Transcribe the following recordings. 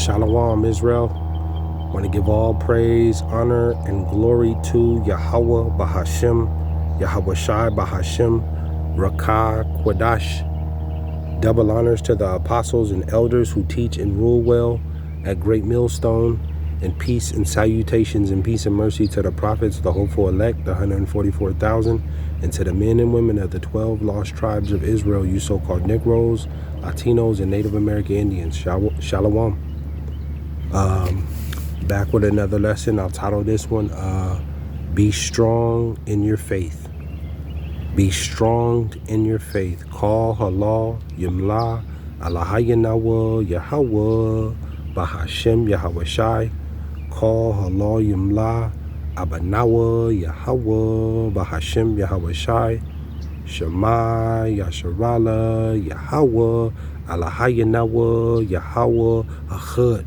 Shalom, Israel. I want to give all praise, honor, and glory to Yahawah BASHAM, YAHAWAHSHI BASHAM, Rakah Kwadash. Double honors to the apostles and elders who teach and rule well at Great Millstone, and peace and salutations and peace and mercy to the prophets, the hopeful elect, the 144,000, and to the men and women of the 12 lost tribes of Israel, you so-called Negroes, Latinos, and Native American Indians. Shalom. Back with another lesson. I'll title this one, Be Strong in Your Faith. Be strong in your faith. Call halal, yimla, alahayanawa, Yahawah, BASHAM, YAHAWAHSHI. Call halal, yimla, abanawa, Yahawah, BASHAM, YAHAWAHSHI. Shema, Yasharala, Yahawah, alahayanawa, Yahawah, Ahud.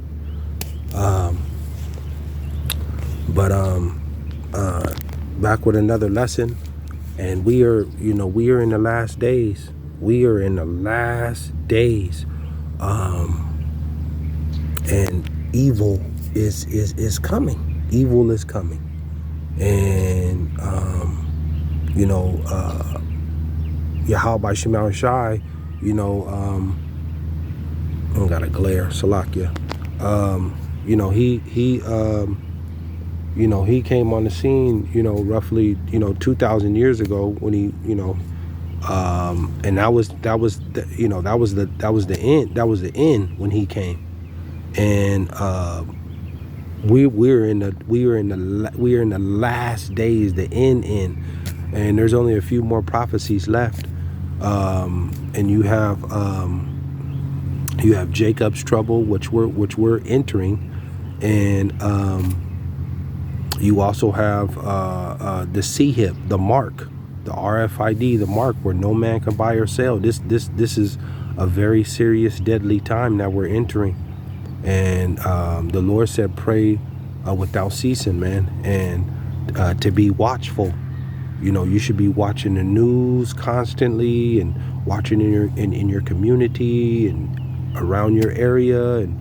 Back with another lesson. And we are in the last days. We are in the last days. And evil is coming. Evil is coming. And, YAHAWAHSHI, I got a glare, Salakia. He came on the scene, roughly, 2,000 years ago when he, and that was the end when he came. And we're in the last days, the end, and there's only a few more prophecies left. And you have Jacob's trouble, which we're entering, and you also have the C-hip, the mark, the RFID, the mark where no man can buy or sell. This is a very serious, deadly time that we're entering. And the Lord said, pray without ceasing, man, and to be watchful. You should be watching the news constantly, and watching in your community and around your area, and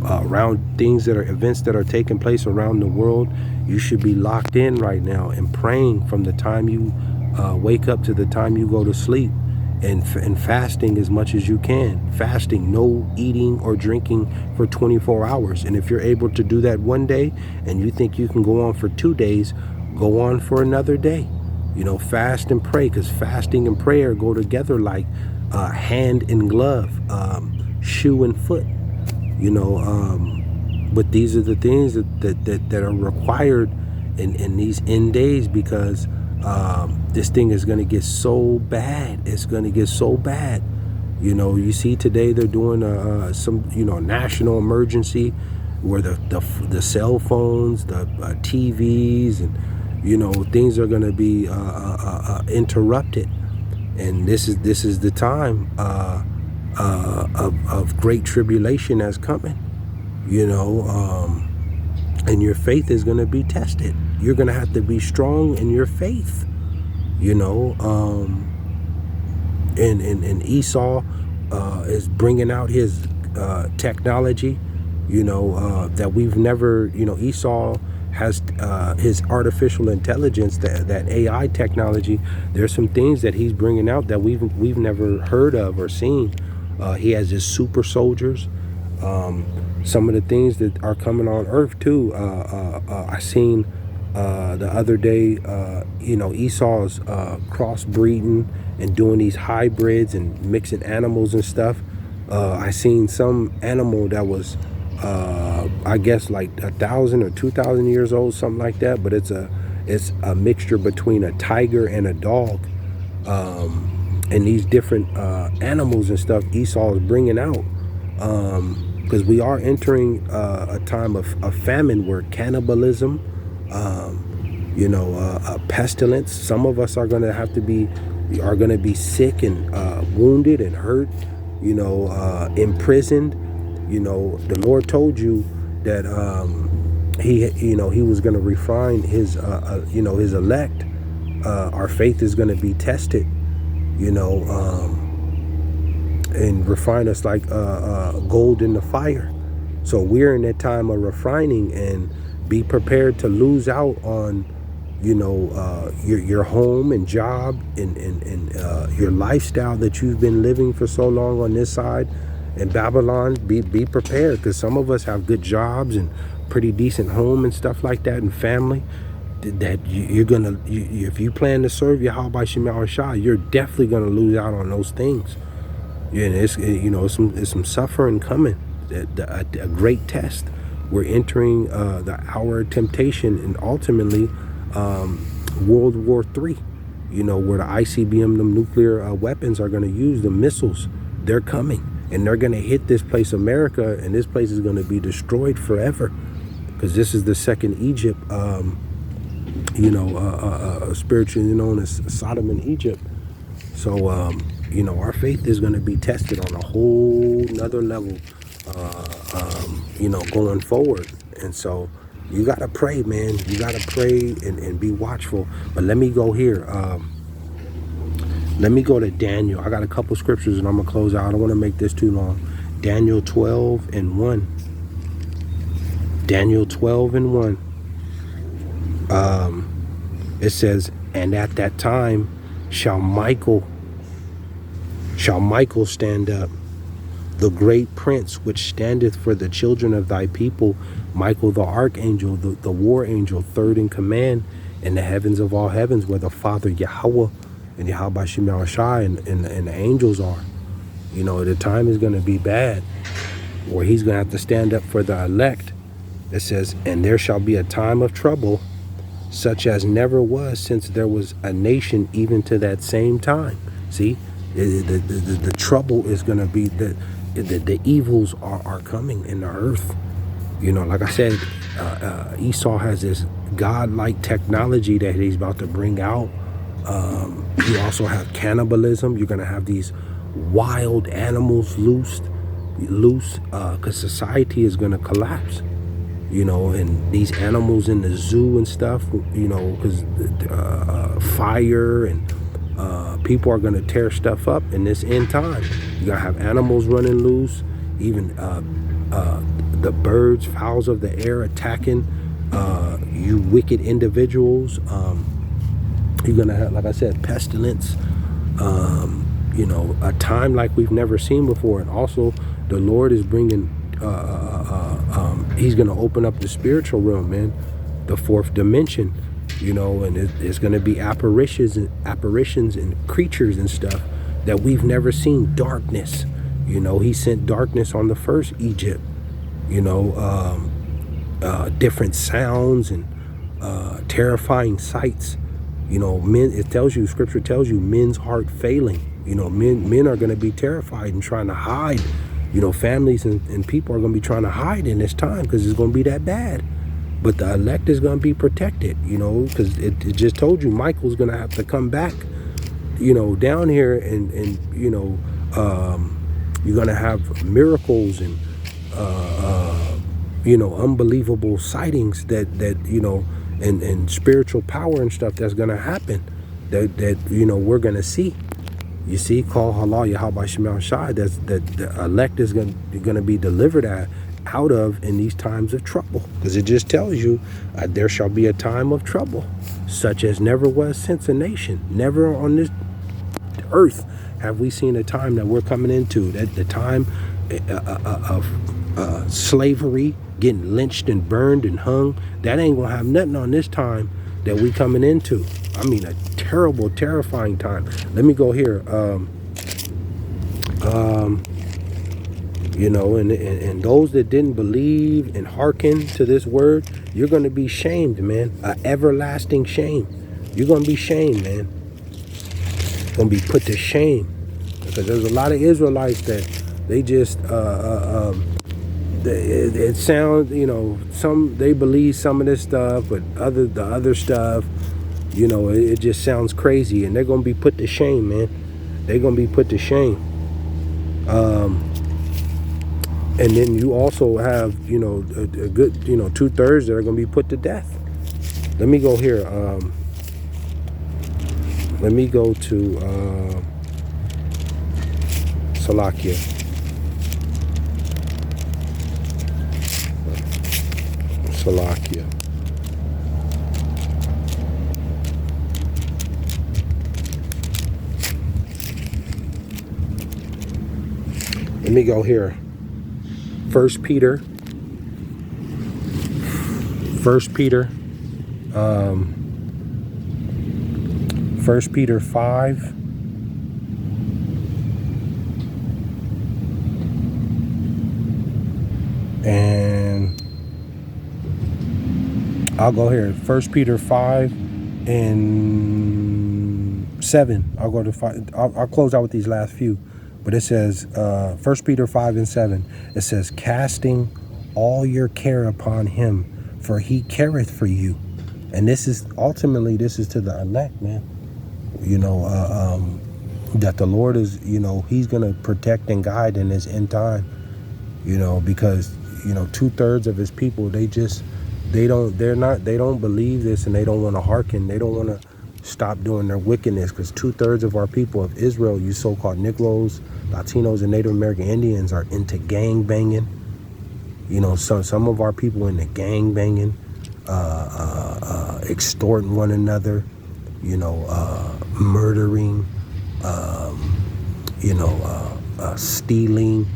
around events that are taking place around the world. You should be locked in right now and praying from the time you wake up to the time you go to sleep, and fasting as much as you can. Fasting, no eating or drinking for 24 hours. And if you're able to do that one day and you think you can go on for 2 days, go on for another day. Fast and pray, because fasting and prayer go together like hand and glove, shoe and foot. But these are the things that are required in these end days, because this thing is going to get so bad. It's going to get so bad. You see today they're doing some national emergency where the cell phones, the TVs, and things are going to be interrupted. And this is the time of great tribulation that's coming. And your faith is going to be tested. You're going to have to be strong in your faith. And Esau is bringing out his technology, that we've never, Esau has his artificial intelligence, that AI technology. There's some things that he's bringing out that we've never heard of or seen. He has his super soldiers. Some of the things that are coming on Earth too. I seen the other day, Esau's crossbreeding and doing these hybrids and mixing animals and stuff. I seen some animal that was, I guess like 1,000 or 2,000 years old, something like that. But it's a mixture between a tiger and a dog. And these different animals and stuff Esau is bringing out. Because we are entering a time of famine, where cannibalism, a pestilence. Some of us are going to be sick and wounded and hurt, imprisoned. The Lord told you that he was going to refine his his elect. Our faith is going to be tested, and refine us like gold in the fire. So we're in that time of refining, and be prepared to lose out on, your home and job and your lifestyle that you've been living for so long on this side in Babylon. Be prepared, because some of us have good jobs and pretty decent home and stuff like that, and family. That you're gonna, if you plan to serve YAHAWAHSHI, you're definitely gonna lose out on those things. Yeah, and it's some suffering coming. A great test. We're entering the hour of temptation, and ultimately World War III. Where the ICBM, the nuclear weapons are going to use, the missiles. They're coming, and they're going to hit this place, America, and this place is going to be destroyed forever, because this is the second Egypt. Spiritually known as Sodom and Egypt. So, our faith is going to be tested on a whole nother level, going forward. And so you got to pray, man. You got to pray and be watchful. But let me go here. Let me go to Daniel. I got a couple scriptures and I'm going to close out. I don't want to make this too long. Daniel 12:1. Daniel 12:1. It says, and at that time shall Michael stand up, the great prince which standeth for the children of thy people, Michael the archangel, the war angel, third in command in the heavens of all heavens, where the Father Yahawah and YAHAWAHSHI and the angels are. The time is going to be bad, where he's going to have to stand up for the elect. It says, and there shall be a time of trouble, such as never was since there was a nation, even to that same time. See, the trouble is going to be the evils are coming in the earth. Like I said, Esau has this godlike technology that he's about to bring out. You also have cannibalism. You're going to have these wild animals loose, because society is going to collapse. And these animals in the zoo and stuff, because fire and people are going to tear stuff up in this end time. You're going to have animals running loose, even the birds, fowls of the air attacking you wicked individuals. You're going to have, like I said, pestilence, a time like we've never seen before. And also the Lord is bringing he's going to open up the spiritual realm, man, the fourth dimension, and there's going to be apparitions and creatures and stuff that we've never seen. Darkness, he sent darkness on the first Egypt, different sounds and terrifying sights. Men, it tells you, scripture tells you, men's heart failing. Men are going to be terrified and trying to hide. Families and people are going to be trying to hide in this time, because it's going to be that bad. But the elect is going to be protected, because it just told you Michael's going to have to come back, down here, and you're going to have miracles and, unbelievable sightings that and spiritual power and stuff that's going to happen that we're going to see. You see, call halal YAHAWAHSHI, that the elect is going to be delivered out of in these times of trouble. Because it just tells you, there shall be a time of trouble, such as never was since a nation. Never on this earth have we seen a time that we're coming into. That the time of slavery, getting lynched and burned and hung, that ain't going to have nothing on this time that we coming into. I mean, a terrible, terrifying time. Let me go here. And those that didn't believe and hearken to this word, you're going to be shamed, man. An everlasting shame. You're going to be shamed, man. Going to be put to shame. Because there's a lot of Israelites that they just, it sounds, some, they believe some of this stuff, but the other stuff, it just sounds crazy, and they're going to be put to shame, man. They're going to be put to shame. And then you also have, a good, 2/3 that are going to be put to death. Let me go here. Let me go to Salakia. Salakia. Let me go here. First Peter. First Peter 5. And I'll go here. First Peter 5 and 7. I'll go to 5. I'll close out with these last few. But it says, 1 Peter 5 and 7, it says, casting all your care upon him, for he careth for you. And this is, ultimately, this is to the elect, man. You know, that the Lord is, you know, he's going to protect and guide in this end time, you know, because, you know, 2/3 of his people, they don't believe this, and they don't want to hearken. They don't want to stop doing their wickedness, because 2/3 of our people of Israel, you so-called Negroes, Latinos, and Native American Indians, are into gang banging. You know, some of our people into gang banging, extorting one another, you know, murdering, stealing,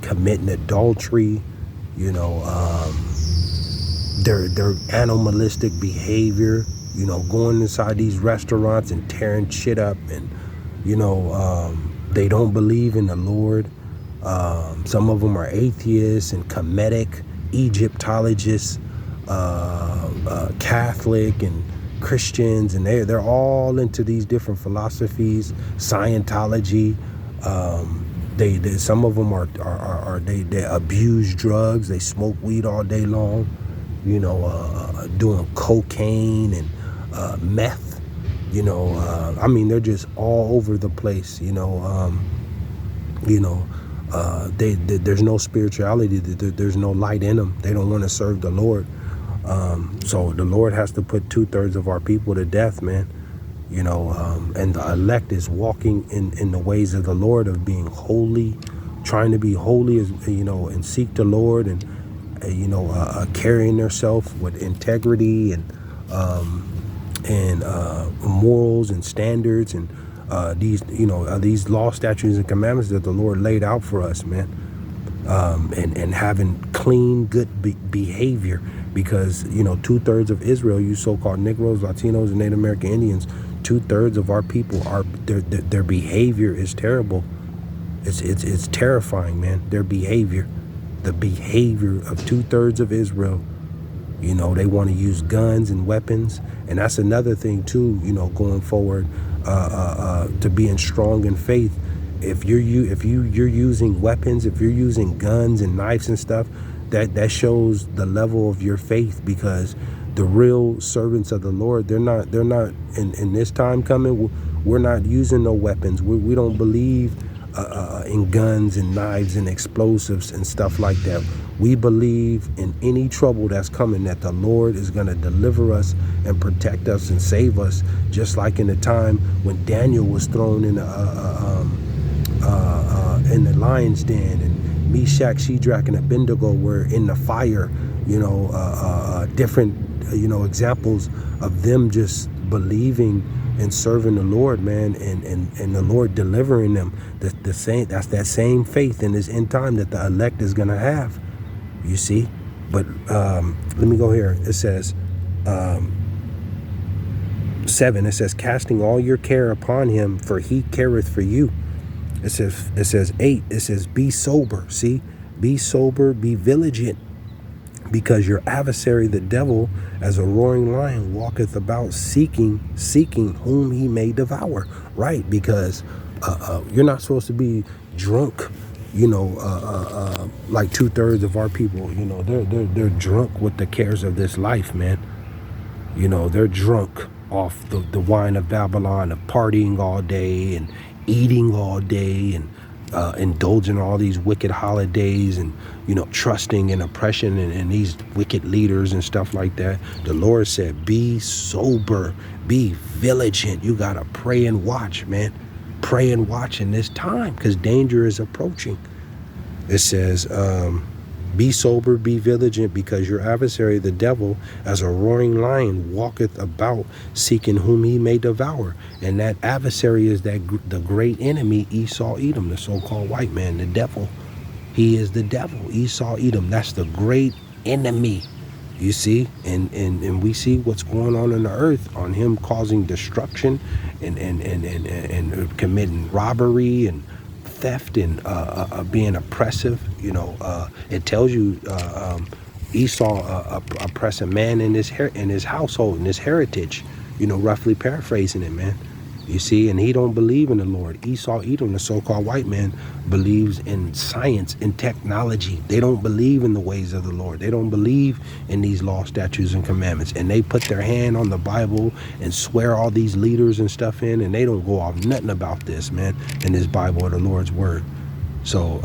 committing adultery, you know, their animalistic behavior, you know, going inside these restaurants and tearing shit up, and, you know, they don't believe in the Lord. Some of them are atheists and Kemetic, Egyptologists, Catholic and Christians, and they're all into these different philosophies, Scientology. They some of them they abuse drugs, they smoke weed all day long, you know, doing cocaine and meth, you know, I mean, they're just all over the place, you know, there's no spirituality, there's no light in them. They don't want to serve the Lord. So the Lord has to put 2/3 of our people to death, man. You know, and the elect is walking in the ways of the Lord, of being holy, trying to be holy, as you know, and seek the Lord, and you know, carrying themselves with integrity and morals and standards, and these, you know, these law, statutes, and commandments that the Lord laid out for us, man. And having clean, good behavior, because, you know, 2/3 of Israel, you so-called Negroes, Latinos, and Native American Indians, 2/3 of our people are their behavior is terrible. It's terrifying, man. Their behavior, the behavior of 2/3 of Israel. You know, they want to use guns and weapons, and that's another thing too. You know, going forward, to being strong in faith. If you're using weapons, if you're using guns and knives and stuff, that shows the level of your faith, because the real servants of the Lord, they're not in this time coming, we're not using no weapons. We don't believe in guns and knives and explosives and stuff like that. We believe in any trouble that's coming, that the Lord is going to deliver us and protect us and save us, just like in the time when Daniel was thrown in the lion's den, and Meshach, Shadrach, and Abednego were in the fire. You know, different, you know, examples of them just believing and serving the Lord, man, and the Lord delivering them. That's that same faith in this end time that the elect is gonna have. You see, but let me go here. It says 7. It says, casting all your care upon him, for he careth for you. It says 8. It says, be sober. See, be sober, be vigilant, because your adversary, the devil, as a roaring lion, walketh about seeking whom he may devour. Right, because you're not supposed to be drunk. You know, like 2/3 of our people, you know, they're drunk with the cares of this life, man. You know, they're drunk off the wine of Babylon, of partying all day and eating all day, and indulging all these wicked holidays, and, you know, trusting in oppression and these wicked leaders and stuff like that. The Lord said, be sober, be vigilant. You got to pray and watch, man. Pray and watch in this time, because danger is approaching. It says, be sober, be vigilant, because your adversary, the devil, as a roaring lion, walketh about, seeking whom he may devour. And that adversary is the great enemy, Esau, Edom, the so-called white man, the devil. He is the devil, Esau, Edom. That's the great enemy. You see, and we see what's going on in the earth, on him causing destruction and committing robbery and theft and being oppressive. You know, it tells you Esau oppress a man in his household, in his heritage. You know, roughly paraphrasing it, man. You see, and he don't believe in the Lord. Esau, Edom, the so-called white man, believes in science and technology. They don't believe in the ways of the Lord. They don't believe in these law, statutes, and commandments. And they put their hand on the Bible and swear all these leaders and stuff in, and they don't go off nothing about this, man, in this Bible or the Lord's word. So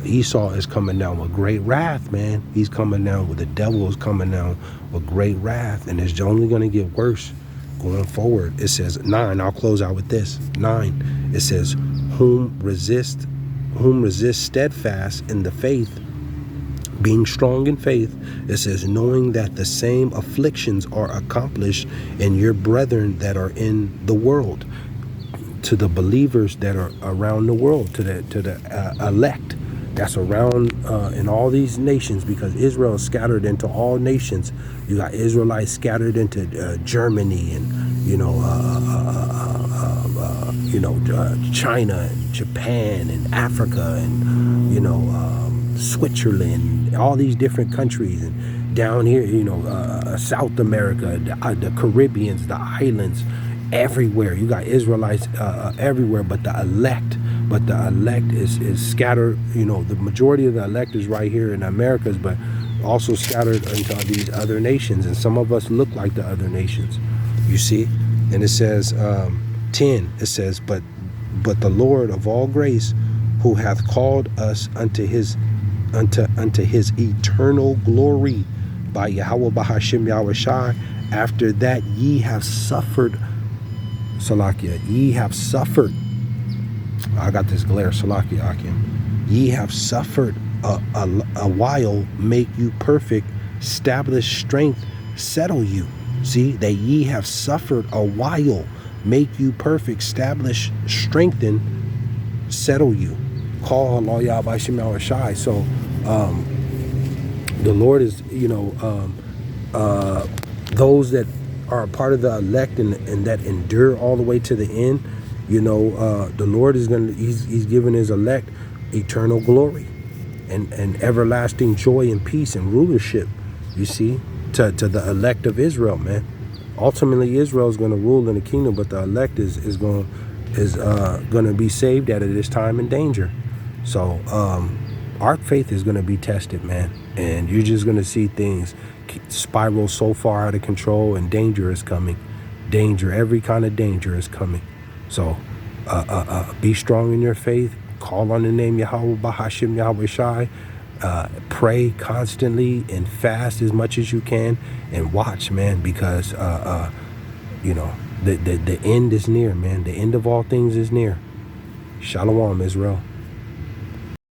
Esau is coming down with great wrath, man. He's coming down with, the devil is coming down with great wrath, and it's only going to get worse going forward. It says 9, I'll close out with this. 9, it says, whom resist steadfast in the faith, being strong in faith. It says, knowing that the same afflictions are accomplished in your brethren that are in the world. To the believers that are around the world, to the elect that's around in all these nations, because Israel is scattered into all nations. You got Israelites scattered into Germany and China and Japan and Africa and Switzerland, all these different countries, and down here South America, the Caribbeans, the islands, everywhere. You got Israelites everywhere, but the elect is scattered. The majority of the elect is right here in Americas, but also scattered into these other nations, and some of us look like the other nations, you see. And it says 10, it says, but the Lord of all grace, who hath called us unto his eternal glory by Yahawah BASHAM YAHAWAHSHI, after that ye have suffered, Salakia, ye have suffered, I got this glare, Salakia Akim, ye have suffered a while, make you perfect, establish strength, settle you. See, that ye have suffered a while, make you perfect, establish, strengthen, settle you. Call Allah Yah BASHAM YAHAWAHSHI. So the Lord is, those that are a part of the elect and that endure all the way to the end, the Lord is he's giving his elect eternal glory and everlasting joy and peace and rulership, you see, to the elect of Israel, man. Ultimately, Israel is going to rule in the kingdom, but the elect is going to be saved out of this time and danger. So our faith is going to be tested, man, and you're just going to see things spiral so far out of control, and danger is coming. Danger, every kind of danger is coming. So be strong in your faith. Call on the name Yahawah BASHAM YAHAWAHSHI. Pray constantly and fast as much as you can, and watch, man, because the end is near, man. The end of all things is near. Shalom, Israel.